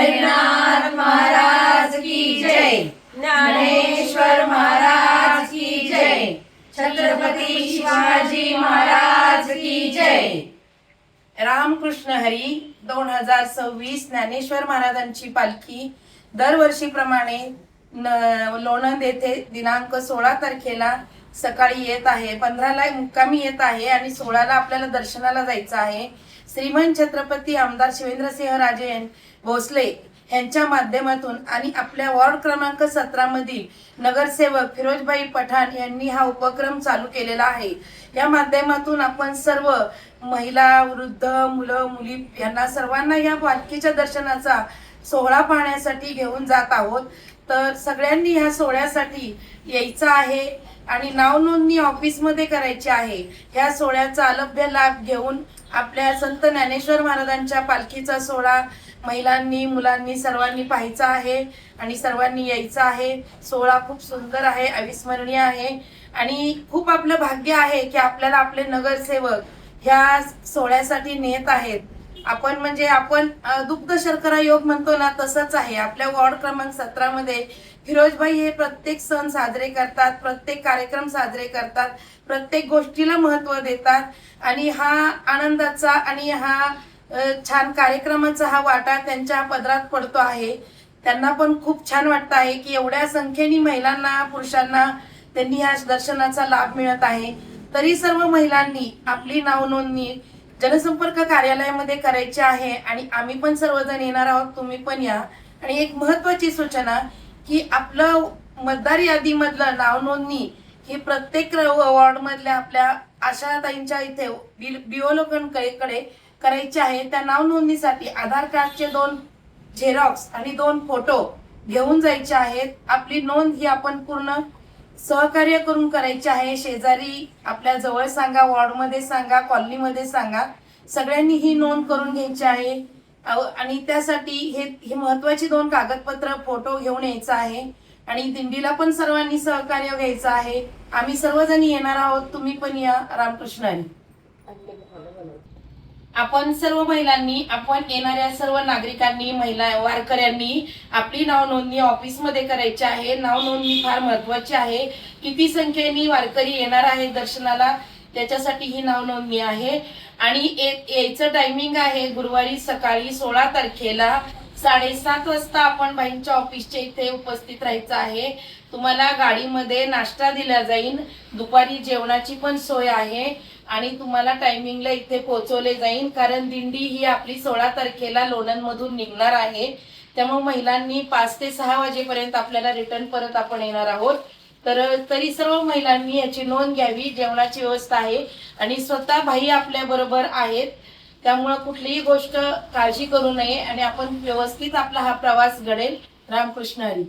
हरिनाथ महाराज की जय, ज्ञानेश्वर महाराज की जय, छत्रपती शिवाजी महाराज की जय। रामकृष्ण हरी 2026 ज्ञानेश्वर महाराजांची पालखी दरवर्षीप्रमाणे लोणंद येथे दिनांक 16 तारखेला सकाळी येत आहे, 15ला मुक्कामी येत आहे आणि 16ला आपल्याला दर्शनाला जायचं आहे। श्रीमंत छत्रपती आमदार शिवेंद्रसिंहराजे भोसले यांच्या माध्यमातून आणि आपल्या वॉर्ड क्रमांक 17 मधील नगरसेवक फिरोजबाई पठाण यांनी हा उपक्रम चालू केलेला आहे। या माध्यमातून आपण सर्व महिला, वृद्ध, मुलं, मुली यांना सर्वांना या पालखीच्या दर्शनाचा सोहळा पाहण्यासाठी घेऊन जात आहोत। तर सगळ्यांनी ह्या सोहळ्यासाठी यायचं आहे आणि नाव नोंदणी ऑफिस मध्ये करायची आहे। ह्या सोहळ्याचा अलभ्य लाभ घेऊन आपल्या संत ज्ञानेश्वर महाराजांच्या पालखीचा सोहळा महिलांनी, मुलांनी सर्वांनी पाहायचा आहे आणि सर्वांनी यायचं आहे। सोहळा खूप सुंदर आहे, अविस्मरणीय आहे आणि खूप आपलं भाग्य आहे की आपल्याला आपले नगरसेवक ह्या सोहळ्यासाठी नेत आहेत। आपण दुग्ध शर्करा योग म्हणतो ना, तसंच आहे। आपल्या वॉर्ड क्रमांक 17 मध्ये फिरोजबाई हे प्रत्येक सण साजरे करतात, प्रत्येक कार्यक्रम साजरे करतात, प्रत्येक गोष्टीला महत्त्व देतात आणि हा आनंदाचा आणि हा छान कार्यक्रमाचा हा वाटा त्यांच्या पदरात पडतो आहे। त्यांना पण खूप छान वाटतं आहे की एवढ्या संख्येने महिलांना, पुरुषांना त्यांनी ह्या दर्शनाचा लाभ मिळत आहे। तरी सर्व महिलांनी आपली नाव नोंदणी जनसंपर्क कार्यालयामध्ये करायची आहे आणि आम्ही पण सर्वजण येणार आहोत, तुम्ही पण या। आणि एक महत्त्वाची सूचना की आपलं मतदार यादीमधलं नाव नोंदणी ही प्रत्येक वॉर्ड मधल्या आपल्या आशाताईंच्या इथे बीओ लोकांकडे करायची आहे। त्या नाव नोंदणीसाठी आधार कार्डचे 2 झेरॉक्स आणि 2 फोटो घेऊन जायचे आहेत। आपली नोंद ही आपण पूर्ण सहकार्य करून करायची आहे। शेजारी आपल्या जवळ सांगा, वॉर्ड मध्ये सांगा, कॉलनी मध्ये सांगा, सगळ्यांनी ही नोंद करून घ्यायची आहे आणि त्यासाठी हे महत्त्वाची 2 कागदपत्र, फोटो घेऊन यायचं आहे आणि दिंडीला पण सर्वांनी सहकार्य घ्यायचं आहे। आम्ही सर्वजणी येणार आहोत, तुम्ही पण या। रामकृष्ण हरी। आपण सर्व महिलांनी, आपण येणाऱ्या सर्व नागरिकांनी, महिला वारकऱ्यांनी आपली नाव नोंदणी ऑफिस मध्ये करायची आहे। नाव नोंदणी फार महत्त्वाची आहे। किती संख्येने वारकरी येणार आहे दर्शनाला त्याच्यासाठी ही नाव नोंदणी आहे आणि यायचं टायमिंग आहे गुरुवारी सकाळी 16 तारखेला 7:30 वाजता आपण बाईंच्या ऑफिसच्या इथे उपस्थित राहायचं आहे। तुम्हाला गाडीमध्ये नाश्ता दिला जाईल, दुपारी जेवणाची पण सोय आहे आणि तुम्हाला टायमिंगला इथे पोहोचवले जाईल, कारण दिंडी ही आपली 16 तारखेला लोणंद मधून निघणार आहे। त्यामुळे महिलांनी 5 ते 6 वाजेपर्यंत आपल्याला रिटर्न परत आपण येणार आहोत। तरी सर्व महिलांनी याची नोंद घ्यावी। जेवणाची व्यवस्था आहे आणि स्वतः भाई आपल्या बरोबर आहेत, त्यामुळे कुठलीही गोष्ट काळजी करू नये आणि आपण व्यवस्थित आपला हा प्रवास घडेल। रामकृष्ण हरी।